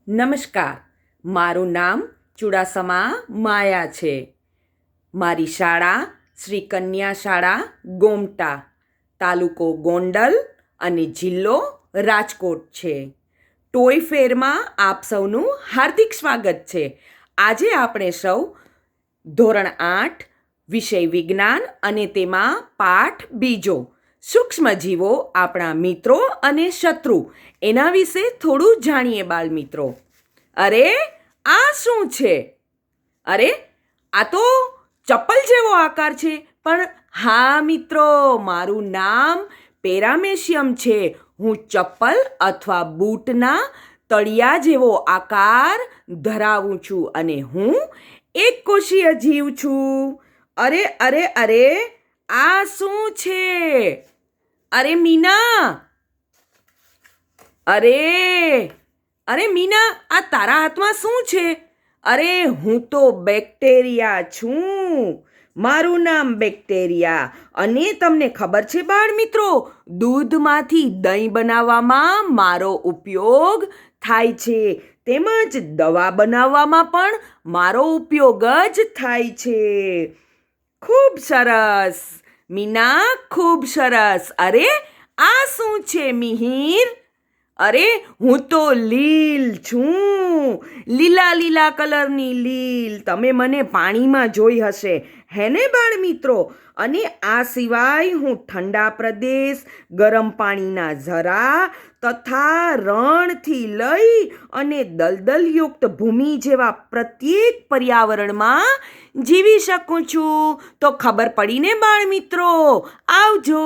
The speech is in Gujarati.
નમસ્કાર, મારું નામ ચુડાસમા માયા છે. મારી શાળા શ્રી કન્યા શાળા ગોમટા, તાલુકો ગોંડલ અને જિલ્લો રાજકોટ છે. ટોય ફેરમાં આપ સૌનું હાર્દિક સ્વાગત છે. આજે આપણે સૌ ધોરણ 8 વિષય વિજ્ઞાન અને તેમાં પાઠ બીજો સૂક્ષ્મજીવો આપણા મિત્રો અને શત્રુ એના વિશે થોડું જાણીએ બાળ મિત્રો. અરે આ શું છે? અરે આ તો ચપ્પલ જેવો આકાર છે. પણ હા મિત્રો, મારું નામ પેરામેશિયમ છે. હું ચપ્પલ અથવા બૂટના તળિયા જેવો આકાર ધરાવું છું અને હું એક કોષીય જીવ છું. અરે અરે અરે આ શું છે? અરે મીના, અરે મીના, આ તારા હાથમાં શું છે? અરે હું તો બેક્ટેરિયા છું. મારું નામ બેક્ટેરિયા. અને તમને ખબર છે બાળ મિત્રો, દૂધમાંથી દહીં બનાવવામાં મારો ઉપયોગ થાય છે. તેમજ દવા બનાવવામાં પણ મારો ઉપયોગ જ થાય છે. ખૂબ સરસ મીના, ખૂબ સરસ. અરે આ શું છે મિહિર? અરે હું તો લીલ છું. લીલા લીલા કલરની લીલ. તમે મને પાણીમાં જોઈ હશે, હે ને બાળ મિત્રો? અને આ સિવાય હું ઠંડા પ્રદેશ, ગરમ પાણીના ઝરા તથા રણથી લઈ અને દલદલયુક્ત ભૂમિ જેવા પ્રત્યેક પર્યાવરણમાં જીવી શકું છું. તો ખબર પડી ને બાળ મિત્રો? આવજો.